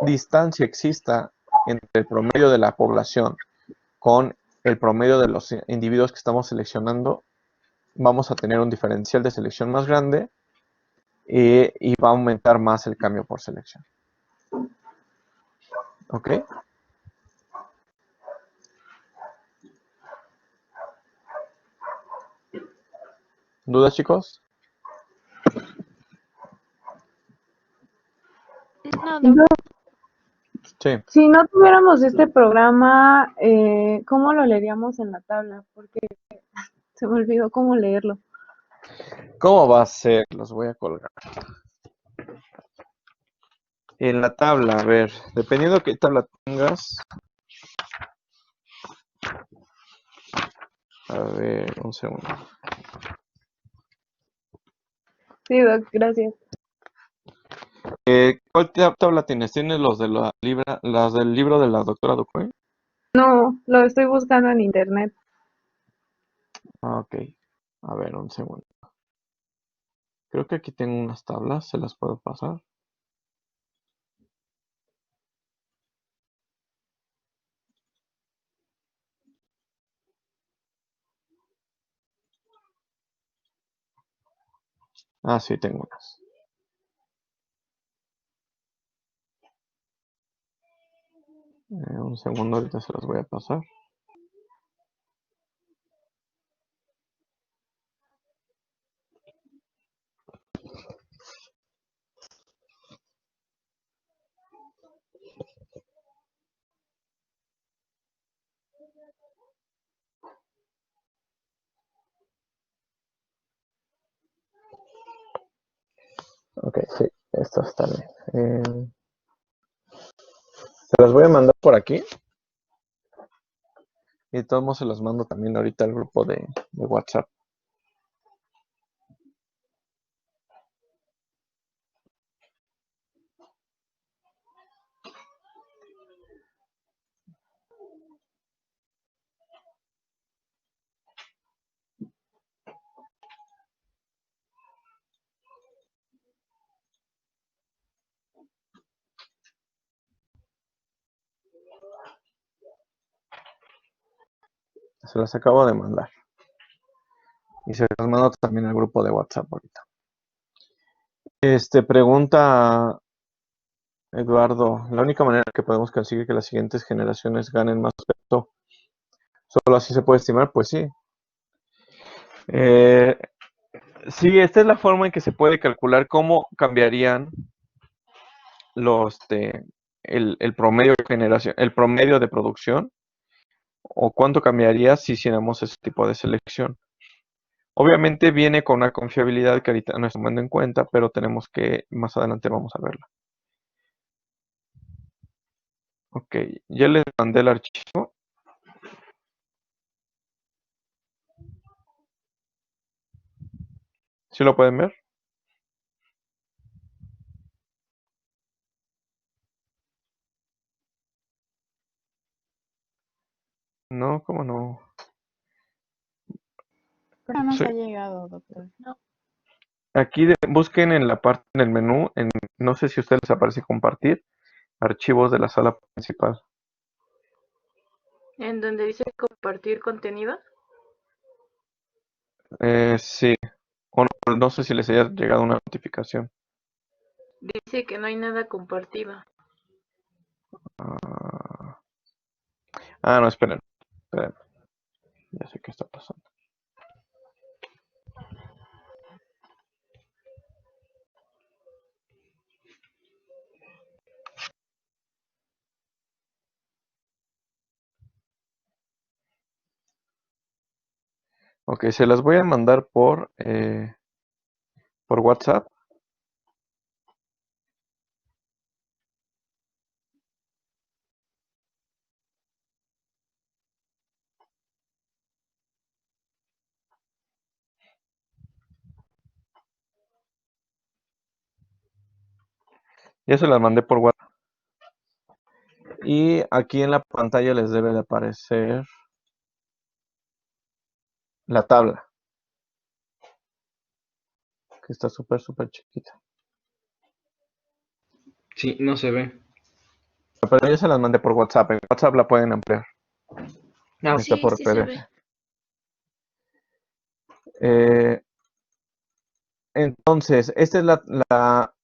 distancia exista entre el promedio de la población con el promedio de los individuos que estamos seleccionando, vamos a tener un diferencial de selección más grande y va a aumentar más el cambio por selección. ¿Ok? ¿Dudas, chicos? Nada. Sí. Si no tuviéramos este programa, ¿cómo lo leeríamos en la tabla? Porque se me olvidó cómo leerlo. ¿Cómo va a ser? Los voy a colgar. En la tabla, a ver, dependiendo de qué tabla tengas. A ver, un segundo. Sí, Doc, gracias. ¿Cuál tabla tienes? ¿Tienes los de las del libro de la doctora Duque? No, lo estoy buscando en internet. Ah, ok. A ver, un segundo. Creo que aquí tengo unas tablas, se las puedo pasar. Ah, sí, tengo unas. Un segundo, ahorita se las voy a pasar. Ok, sí, estas están bien. Se las voy a mandar por aquí. Y de todos modos se las mando también ahorita al grupo de WhatsApp. Se las acabo de mandar. Y se las mando también al grupo de WhatsApp ahorita. Pregunta Eduardo, la única manera que podemos conseguir que las siguientes generaciones ganen más peso, solo así se puede estimar, pues sí. Sí, esta es la forma en que se puede calcular cómo cambiarían el promedio de generación, el promedio de producción, o cuánto cambiaría si hiciéramos ese tipo de selección. Obviamente viene con una confiabilidad que ahorita no estamos tomando en cuenta, pero tenemos que, más adelante vamos a verla. Ok, ya les mandé el archivo. ¿Sí lo pueden ver? No, ¿cómo no? No nos Sí. ha llegado, doctor. Aquí busquen en la parte del menú, no sé si a ustedes les aparece compartir, archivos de la sala principal. En donde dice compartir contenido. Sí, o no sé si les haya llegado una notificación. Dice que no hay nada compartido. No, esperen. Ya sé qué está pasando. Ok, se las voy a mandar por WhatsApp. Ya se las mandé por WhatsApp. Y aquí en la pantalla les debe de aparecer la tabla, que está súper, súper chiquita. Sí, no se ve. Pero ya se las mandé por WhatsApp. En WhatsApp la pueden ampliar. Ah, Ahí está por Sí se PDF. ve. Entonces, esta es la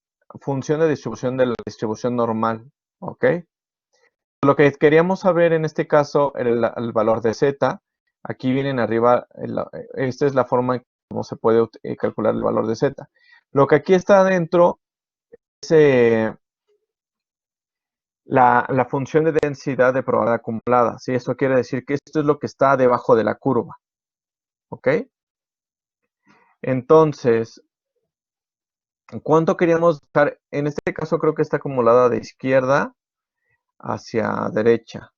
función de distribución normal, ¿ok? Lo que queríamos saber en este caso era el valor de z. Aquí vienen arriba, esta es la forma no se puede calcular el valor de Z. Lo que aquí está adentro es la función de densidad de probabilidad acumulada. ¿Sí? Esto quiere decir que esto es lo que está debajo de la curva. ¿Ok? Entonces, ¿cuánto queríamos dejar? En este caso creo que está acumulada de izquierda hacia derecha.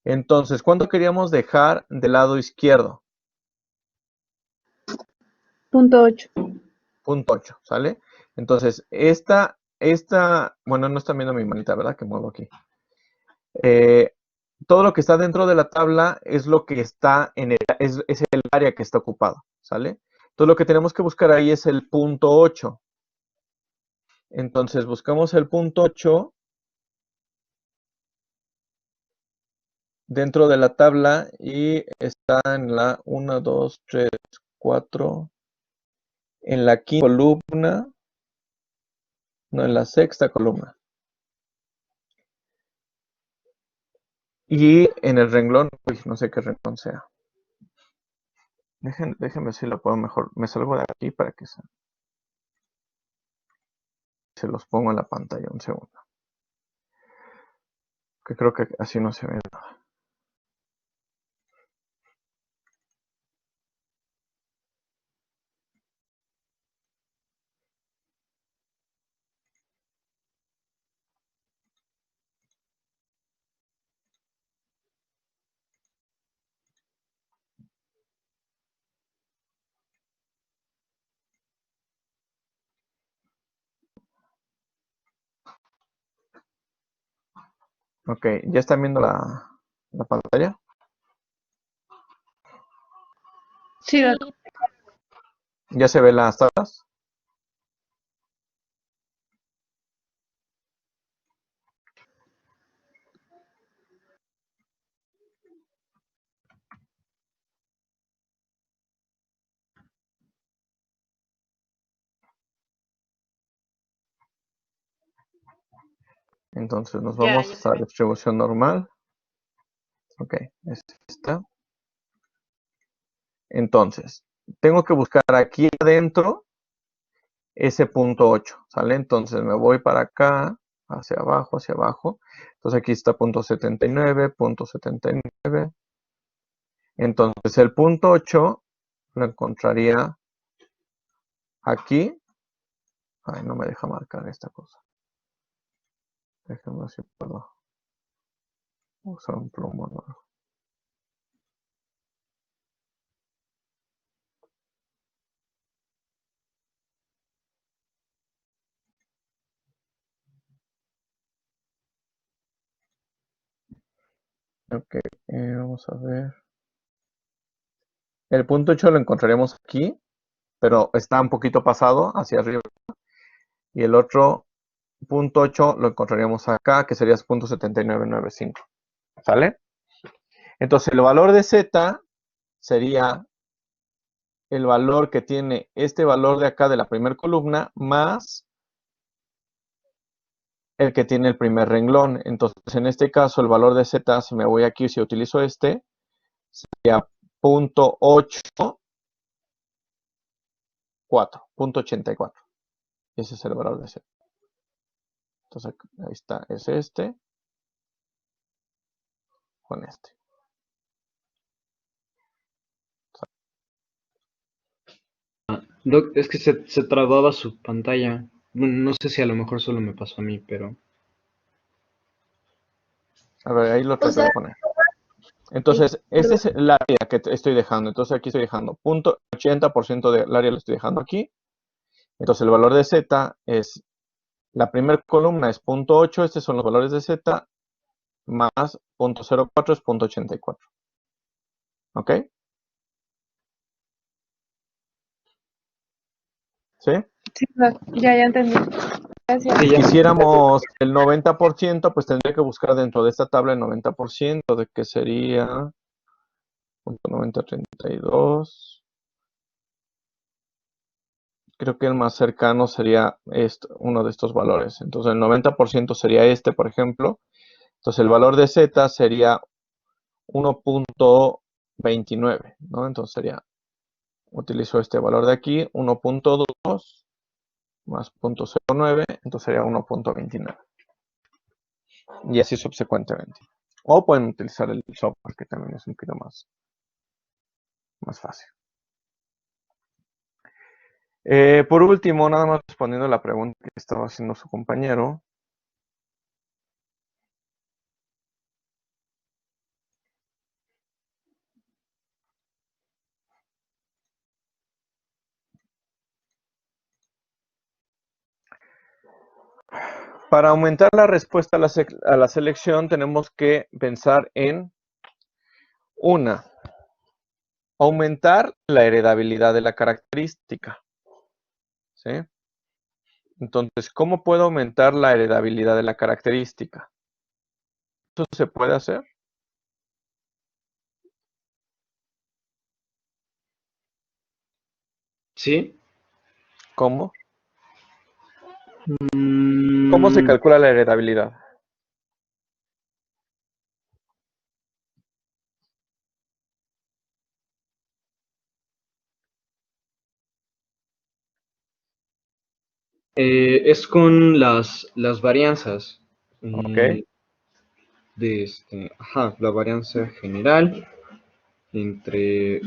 Entonces, ¿cuánto queríamos dejar del lado izquierdo? Punto 8. Punto 8, ¿sale? Entonces, bueno, no están viendo mi manita, ¿verdad? Que muevo aquí. Todo lo que está dentro de la tabla es lo que está es el área que está ocupado, ¿sale? Entonces, lo que tenemos que buscar ahí es el punto 8. Entonces, buscamos el punto 8 dentro de la tabla y está en la 1, 2, 3, 4, en la quinta columna, no, en la sexta columna. Y en el renglón, uy, no sé qué renglón sea. Déjenme ver si lo puedo mejor. Me salgo de aquí para que se los pongo en la pantalla un segundo. Que creo que así no se ve nada. Ok, ¿ya están viendo la pantalla? Sí, Sí, ¿Ya se ven las tablas? Entonces nos ya, vamos ya se a ve. distribución normal. Ok, es esta. Entonces, tengo que buscar aquí adentro ese punto 8, ¿sale? Entonces me voy para acá, hacia abajo, hacia abajo. Entonces aquí está punto 79, punto 79. Entonces el punto 8 lo encontraría aquí. Ay, no me deja marcar esta cosa. Déjenme ver si puedo usar un plomo, ¿no? Ok, vamos a ver. El punto 8 lo encontraríamos aquí, pero está un poquito pasado hacia arriba. Y el otro punto 8 lo encontraríamos acá, que sería punto 7995. ¿Sale? Entonces el valor de Z sería el valor que tiene este valor de acá de la primera columna más el que tiene el primer renglón. Entonces en este caso el valor de Z, si me voy aquí, si utilizo este, sería punto 84. Ese es el valor de Z. Entonces ahí está, es este con este. Doc, es que se trababa su pantalla. Bueno, no sé si a lo mejor solo me pasó a mí, pero... A ver, ahí lo O trato sea, de poner. Entonces, ese es el área que estoy dejando. Entonces aquí estoy dejando 80% del área lo estoy dejando aquí. Entonces el valor de Z es, la primera columna es punto 8, estos son los valores de Z, más punto 04 es punto 84. ¿Ok? ¿Sí? sí, ya entendí. Gracias. Si Sí, ya. quisiéramos el 90%, pues tendría que buscar dentro de esta tabla el 90%, de que sería punto 9032. Creo que el más cercano sería uno de estos valores. Entonces el 90% sería este, por ejemplo. Entonces el valor de Z sería 1.29, ¿no? Entonces sería, utilizo este valor de aquí, 1.2 más 0.09, entonces sería 1.29. Y así subsecuentemente. O pueden utilizar el software, que también es un poquito más fácil. Por último, nada más respondiendo a la pregunta que estaba haciendo su compañero. Para aumentar la respuesta a la selección tenemos que pensar en aumentar la heredabilidad de la característica. ¿Sí? Entonces, ¿cómo puedo aumentar la heredabilidad de la característica? ¿Eso se puede hacer? ¿Sí? ¿Cómo? ¿Cómo se calcula la heredabilidad? Es con las varianzas. Ok. La varianza general entre...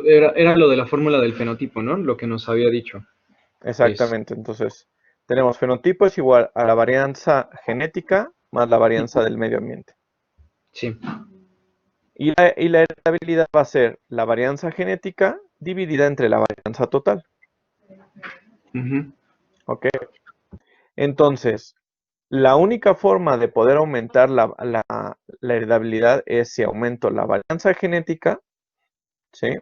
era lo de la fórmula del fenotipo, ¿no? Lo que nos había dicho. Exactamente. Entonces, tenemos fenotipo es igual a la varianza genética más la varianza del medio ambiente. Sí. Y la heredabilidad va a ser la varianza genética dividida entre la varianza total. Ujú. ¿Ok? Entonces, la única forma de poder aumentar la heredabilidad es si aumento la varianza genética, ¿sí?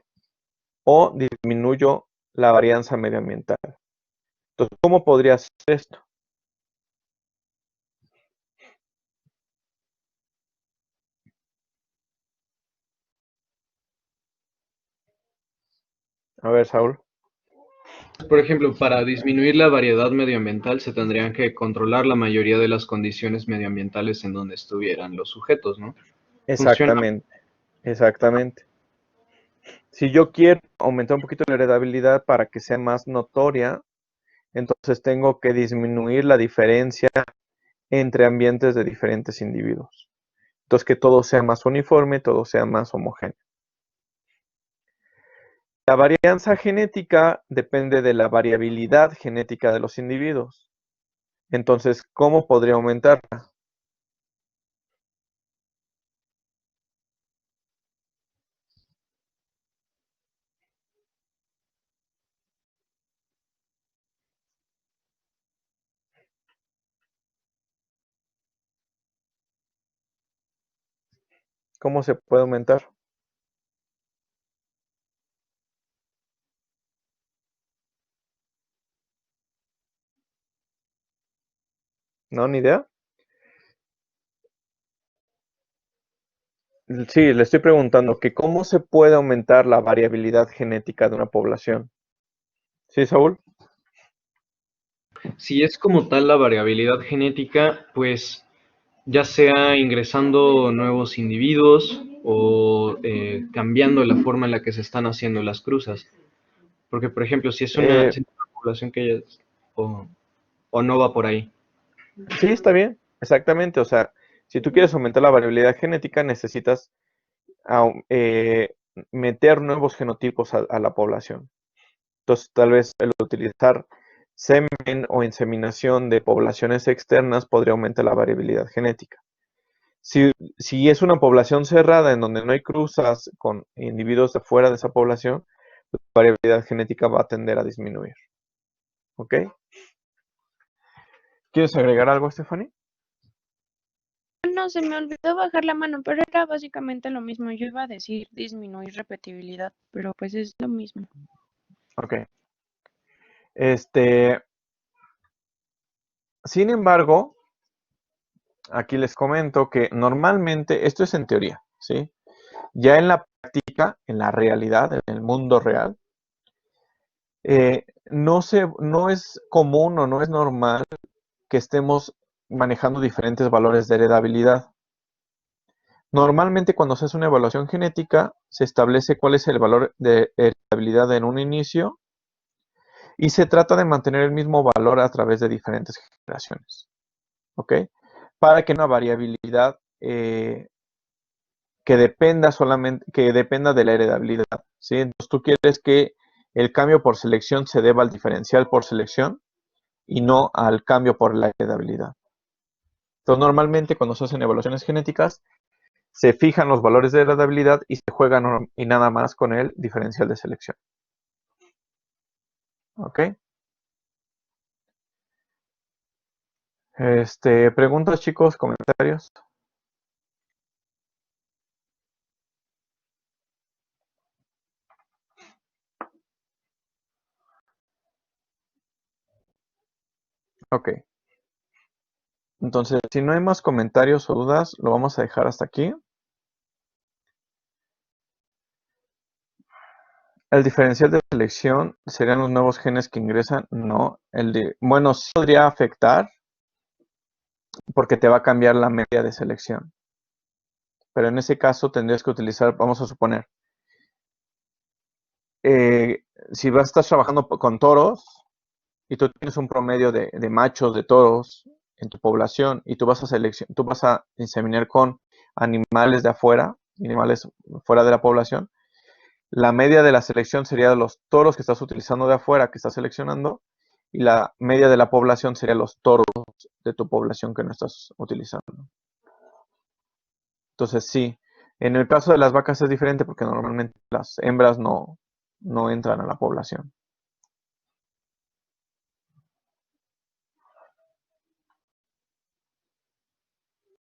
O disminuyo la varianza medioambiental. Entonces, ¿cómo podría hacer esto? A ver, Saúl. Por ejemplo, para disminuir la variedad medioambiental se tendrían que controlar la mayoría de las condiciones medioambientales en donde estuvieran los sujetos, ¿no? Funciona. Exactamente, exactamente. Si yo quiero aumentar un poquito la heredabilidad para que sea más notoria, entonces tengo que disminuir la diferencia entre ambientes de diferentes individuos. Entonces, que todo sea más uniforme, todo sea más homogéneo. La varianza genética depende de la variabilidad genética de los individuos. Entonces, ¿cómo podría aumentarla? ¿Cómo se puede aumentar? ¿No? ¿Ni idea? Sí, le estoy preguntando que cómo se puede aumentar la variabilidad genética de una población. ¿Sí, Saúl? Si es como tal la variabilidad genética, pues ya sea ingresando nuevos individuos o cambiando la forma en la que se están haciendo las cruzas. Porque, por ejemplo, si es una población que o, o no va por ahí. Sí, está bien, exactamente. O sea, si tú quieres aumentar la variabilidad genética, necesitas meter nuevos genotipos a la población. Entonces, tal vez el utilizar semen o inseminación de poblaciones externas podría aumentar la variabilidad genética. Si es una población cerrada en donde no hay cruzas con individuos de fuera de esa población, la variabilidad genética va a tender a disminuir. ¿Ok? ¿Quieres agregar algo, Stephanie? No, se me olvidó bajar la mano, pero era básicamente lo mismo. Yo iba a decir disminuir repetibilidad, pero pues es lo mismo. Ok. Sin embargo, aquí les comento que normalmente, esto es en teoría, ¿sí? Ya en la práctica, en la realidad, en el mundo real, no es común o no es normal que estemos manejando diferentes valores de heredabilidad. Normalmente cuando se hace una evaluación genética, se establece cuál es el valor de heredabilidad en un inicio y se trata de mantener el mismo valor a través de diferentes generaciones. ¿Ok? Para que no haya variabilidad que dependa de la heredabilidad. ¿Sí? Entonces tú quieres que el cambio por selección se deba al diferencial por selección y no al cambio por la heredabilidad. Entonces normalmente cuando se hacen evaluaciones genéticas, se fijan los valores de heredabilidad y se juegan y nada más con el diferencial de selección. ¿Ok? Preguntas, chicos, comentarios. Ok. Entonces, si no hay más comentarios o dudas, lo vamos a dejar hasta aquí. El diferencial de selección serían los nuevos genes que ingresan. No. Bueno, sí podría afectar porque te va a cambiar la media de selección. Pero en ese caso tendrías que utilizar, vamos a suponer, si vas a estar trabajando con toros y tú tienes un promedio de machos de toros en tu población y tú vas a inseminar con animales de afuera, animales fuera de la población, la media de la selección sería de los toros que estás utilizando de afuera, que estás seleccionando, y la media de la población sería los toros de tu población que no estás utilizando. Entonces sí, en el caso de las vacas es diferente porque normalmente las hembras no entran a la población.